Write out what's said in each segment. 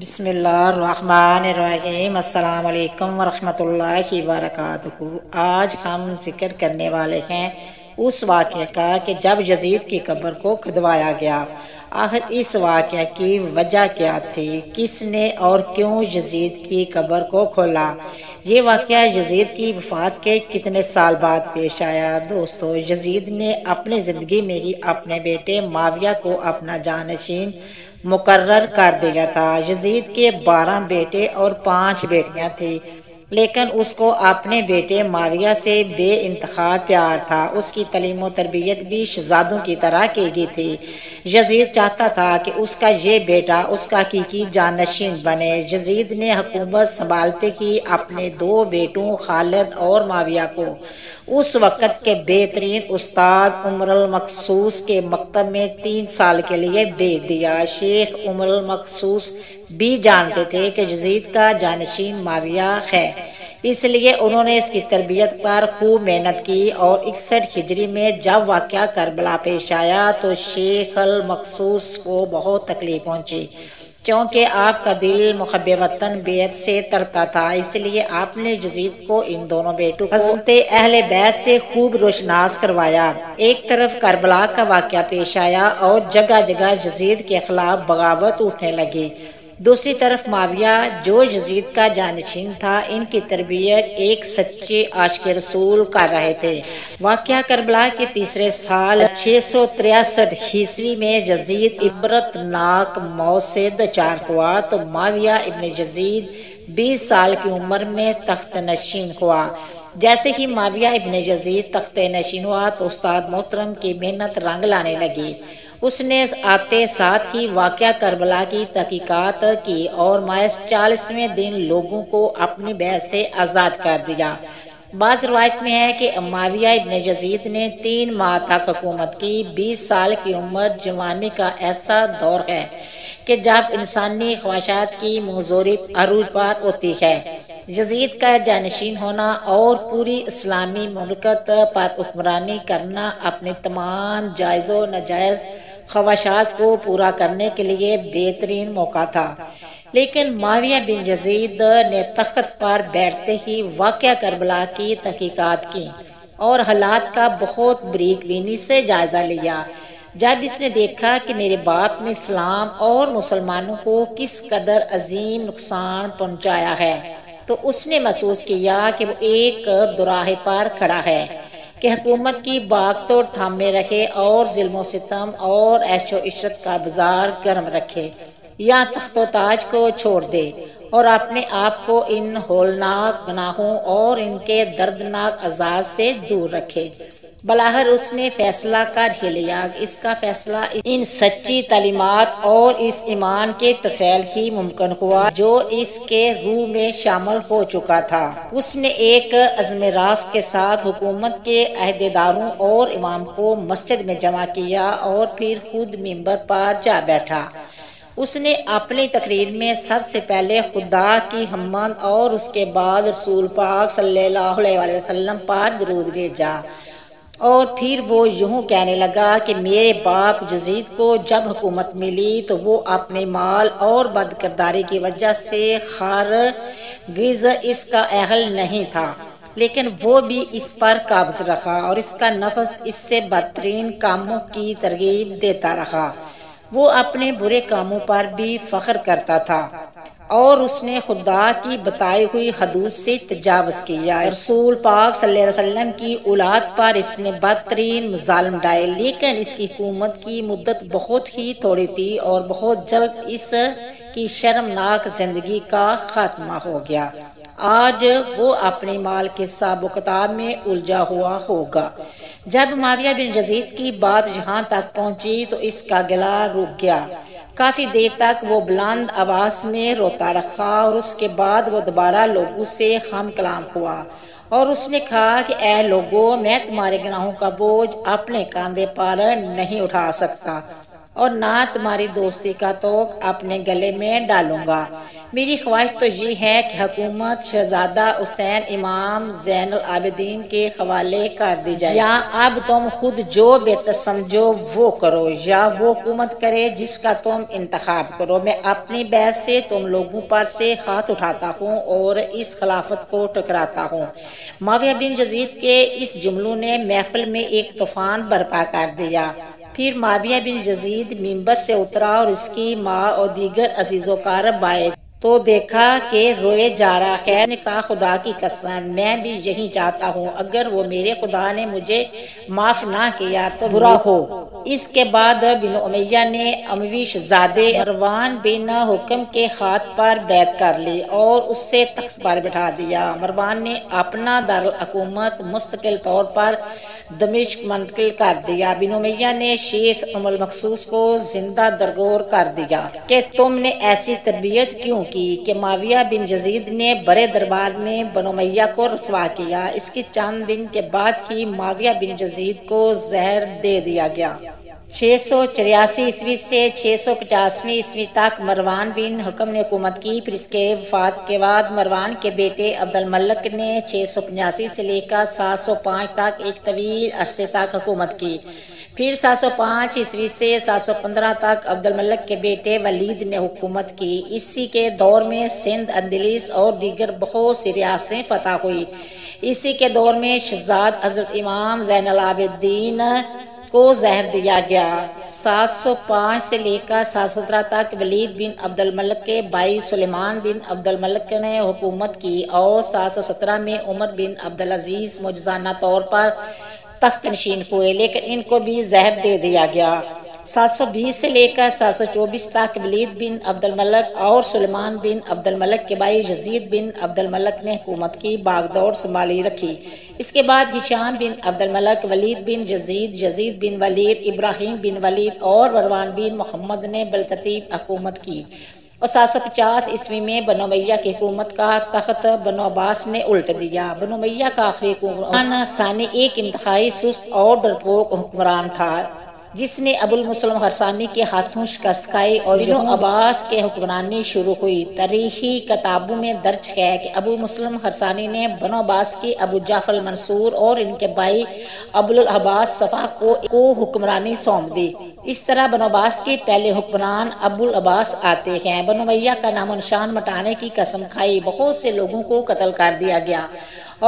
بسم اللہ الرحمن الرحیم۔ السلام علیکم ورحمۃ اللہ وبرکاتہ۔ آج ہم ذکر کرنے والے ہیں اس واقعے کا کہ جب یزید کی قبر کو کھدوایا گیا۔ آخر اس واقعے کی وجہ کیا تھی؟ کس نے اور کیوں یزید کی قبر کو کھولا؟ یہ واقعہ یزید کی وفات کے کتنے سال بعد پیش آیا؟ دوستو، یزید نے اپنی زندگی میں ہی اپنے بیٹے معاویہ کو اپنا جانشین مقرر کر دیا تھا۔ یزید کے 12 بیٹے اور 5 بیٹیاں تھیں، لیکن اس کو اپنے بیٹے معاویہ سے بے انتہا پیار تھا۔ اس کی تعلیم و تربیت بھی شہزادوں کی طرح کی گئی تھی۔ یزید چاہتا تھا کہ اس کا یہ بیٹا اس کا حقیقی جانشین بنے۔ یزید نے حکومت سنبھالتے ہی اپنے 2 بیٹوں خالد اور معاویہ کو اس وقت کے بہترین استاد عمر المقصوص کے مکتب میں 3 سال کے لیے بھیج دیا۔ شیخ عمر المقصوص بھی جانتے تھے کہ یزید کا جانشین معاویہ ہے، اس لیے انہوں نے اس کی تربیت پر خوب محنت کی، اور 61 ہجری میں جب واقعہ کربلا پیش آیا تو شیخ المقصوص کو بہت تکلیف پہنچی، کیونکہ آپ کا دل محب وطن بیعت سے ترتا تھا۔ اس لیے آپ نے یزید کو ان دونوں بیٹوں کو حضرت اہل بیت سے خوب روشناس کروایا۔ ایک طرف کربلا کا واقعہ پیش آیا اور جگہ جگہ یزید کے خلاف بغاوت اٹھنے لگی، دوسری طرف معاویہ جو یزید کا جانشین تھا ان کی تربیت ایک سچے عاشق رسول کر رہے تھے۔ واقعہ کربلا کے تیسرے سال 663 عیسوی میں یزید عبرتناک موت سے دچار ہوا تو معاویہ ابن یزید 20 سال کی عمر میں تخت نشین ہوا۔ جیسے ہی معاویہ ابن یزید تخت نشین ہوا تو استاد محترم کی محنت رنگ لانے لگی۔ اس نے آتے ساتھ ہی واقعہ کربلا کی تحقیقات کی اور محض 40ویں دن لوگوں کو اپنی بیعت سے آزاد کر دیا۔ بعض روایت میں ہے کہ معاویہ ابن یزید نے 3 ماہ تک حکومت کی۔ 20 سال کی عمر جوانی کا ایسا دور ہے کہ جب انسانی خواہشات کی منظوری عروج پر ہوتی ہے۔ یزید کا جانشین ہونا اور پوری اسلامی مملکت پر حکمرانی کرنا اپنی تمام جائز و ناجائز خواہشات کو پورا کرنے کے لیے بہترین موقع تھا، لیکن معاویہ بن یزید نے تخت پر بیٹھتے ہی واقعہ کربلا کی تحقیقات کی اور حالات کا بہت باریک بینی سے جائزہ لیا۔ جب اس نے دیکھا کہ میرے باپ نے اسلام اور مسلمانوں کو کس قدر عظیم نقصان پہنچایا ہے، تو اس نے محسوس کیا کہ وہ ایک دوراہے پر کھڑا ہے کہ حکومت کی باغ توڑ تھامے رکھے اور ظلم و ستم اور عیش و عشرت کا بازار گرم رکھے، یا تخت و تاج کو چھوڑ دے اور اپنے آپ کو ان ہولناک گناہوں اور ان کے دردناک عذاب سے دور رکھے۔ بلاخر اس نے فیصلہ کر ہی لیا۔ اس کا فیصلہ ان سچی تعلیمات اور اس ایمان کے طفیل ہی ممکن ہوا جو اس کے روح میں شامل ہو چکا تھا۔ اس نے ایک عزم راست کے ساتھ حکومت کے عہدیداروں اور امام کو مسجد میں جمع کیا اور پھر خود منبر پر جا بیٹھا۔ اس نے اپنی تقریر میں سب سے پہلے خدا کی حمد اور اس کے بعد رسول پاک صلی اللہ علیہ وسلم پر درود بھیجا، اور پھر وہ یوں کہنے لگا کہ میرے باپ یزید کو جب حکومت ملی تو وہ اپنے مال اور بدکرداری کی وجہ سے ہرگز اس کا اہل نہیں تھا، لیکن وہ بھی اس پر قابض رکھا اور اس کا نفس اس سے بدترین کاموں کی ترغیب دیتا رہا۔ وہ اپنے برے کاموں پر بھی فخر کرتا تھا اور اس نے خدا کی بتائی ہوئی حدود سے تجاوز کیا۔ رسول پاک صلی اللہ علیہ وسلم کی اولاد پر اس نے بدترین مظالم ڈھائے، لیکن اس کی حکومت کی مدت بہت ہی تھوڑی تھی اور بہت جلد اس کی شرمناک زندگی کا خاتمہ ہو گیا۔ آج وہ اپنے مال کے حساب و کتاب میں الجھا ہوا ہوگا۔ جب معاویہ بن یزید کی بات یہاں تک پہنچی تو اس کا گلا رک گیا۔ کافی دیر تک وہ بلند آواز میں روتا رہا اور اس کے بعد وہ دوبارہ لوگوں سے ہم کلام ہوا اور اس نے کہا کہ اے لوگو، میں تمہارے گناہوں کا بوجھ اپنے کاندھے پر نہیں اٹھا سکتا اور نہ تمہاری دوستی کا توق اپنے گلے میں ڈالوں گا۔ میری خواہش تو یہ ہے کہ حکومت شہزادہ حسین امام زین العابدین کے حوالے کر دی جائے، یا اب تم خود جو بہتر سمجھو وہ کرو، یا وہ حکومت کرے جس کا تم انتخاب کرو۔ میں اپنی بیعت سے تم لوگوں پر سے ہاتھ اٹھاتا ہوں اور اس خلافت کو ٹکراتا ہوں۔ معاویہ بن یزید کے اس جملوں نے محفل میں ایک طوفان برپا کر دیا۔ پھر معاویہ بن یزید ممبر سے اترا اور اس کی ماں اور دیگر عزیز و اقارب آئے تو دیکھا کہ روئے جا رہا ہے۔ اس نے کہا خدا کی قسم میں بھی یہی چاہتا ہوں، اگر وہ میرے خدا نے مجھے معاف نہ کیا تو برا ہو۔ اس کے بعد بنو امیہ نے اموی شہزادے مروان بن حکم کے ہاتھ پر بیعت کر لی اور اس سے تخت پر بٹھا دیا۔ مروان نے اپنا دارالحکومت مستقل طور پر دمشق منتقل کر دیا۔ بنو امیہ نے شیخ ام المقصوص کو زندہ درگور کر دیا کہ تم نے ایسی تربیت کیوں کی کہ معاویہ بن یزید نے بڑے دربار میں بنو امیہ کو رسوا کیا۔ اس کے چند دن کے بعد ہی معاویہ بن یزید کو زہر دے دیا گیا۔ 684 عیسوی سے 685 عیسوی تک مروان بن حکم نے حکومت کی۔ پھر اس کے وفات کے بعد مروان کے بیٹے عبد الملک نے 685 سے لے کر 705 تک ایک طویل عرصے تک حکومت کی۔ پھر 705 عیسوی سے 715 تک عبد الملک کے بیٹے ولید نے حکومت کی۔ اسی کے دور میں سندھ، اندلس اور دیگر بہت سی ریاستیں فتح ہوئی۔ اسی کے دور میں شہزاد حضرت امام زین العابدین کو زہر دیا گیا۔ 705 سے لے کر 717 تک ولید بن عبد الملک کے بھائی سلیمان بن عبد الملک نے حکومت کی اور 717 میں عمر بن عبدالعزیز معجزانہ طور پر تخت نشین ہوئے، لیکن ان کو بھی زہر دے دیا گیا۔ 720 سے لے کر 724 تک ولید بن عبد الملک اور سلیمان بن عبد الملک کے بھائی یزید بن عبد الملک نے حکومت کی، باغدور سنبھالی رکھی۔ اس کے بعد ہشام بن عبد الملک، ولید بن یزید، یزید بن ولید، ابراہیم بن ولید اور مروان بن محمد نے بالترتیب حکومت کی اور 750 عیسوی میں بنو امیہ کی حکومت کا تخت بنو عباس نے الٹ دیا۔ بنو امیہ کا آخری حکمران ثانی ایک انتہائی سست اور ڈرپوک حکمران تھا جس نے ابو المسلم ہرثانی کے ہاتھوں شکست کھائی اور بنو عباس کے حکمرانی شروع ہوئی۔ تاریخی کتابوں میں درج ہے کہ ابو مسلم ہرثانی نے بنو عباس کے ابو جعفر المنصور اور ان کے بھائی ابو العباس صفا کو حکمرانی سونپ دی۔ اس طرح بنو عباس کے پہلے حکمران ابو العباس آتے ہیں۔ بنو امیہ کا نام و نشان مٹانے کی قسم کھائی، بہت سے لوگوں کو قتل کر دیا گیا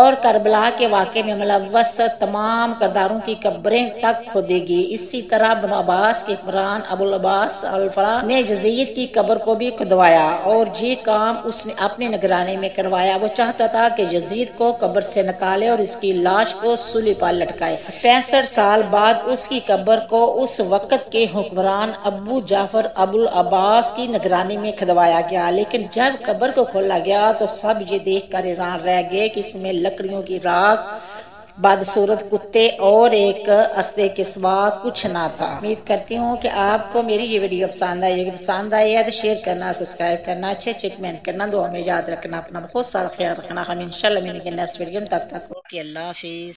اور کربلا کے واقعے میں ملوث تمام کرداروں کی قبریں تک کھودی گئی۔ اسی طرح بنو عباس کے حکمران ابو العباس الفرا نے یزید کی قبر کو بھی کھدوایا اور یہ کام اس نے اپنی نگرانی میں کروایا۔ وہ چاہتا تھا کہ یزید کو قبر سے نکالے اور اس کی لاش کو سولی پر لٹکائے۔ 65 سال بعد اس کی قبر کو اس وقت کے حکمران ابو جعفر ابو العباس کی نگرانی میں کھدوایا گیا، لیکن جب قبر کو کھولا گیا تو سب یہ دیکھ کر حیران رہ گئے کہ اس میں لکڑیوں کی راکھ، بدصورت کتے اور ایک اسدے کے سوا کچھ نہ تھا۔ امید کرتی ہوں کہ آپ کو میری یہ ویڈیو پسند آئی ہوگی۔ پسند آئی ہے تو شیئر کرنا، سبسکرائب کرنا، اچھے کمنٹ کرنا، دعا میں یاد رکھنا، اپنا بہت سارا خیال رکھنا۔ ہم انشاءاللہ ملیں گے نیکسٹ ویڈیو میں، تب تک اوکے، اللہ حافظ۔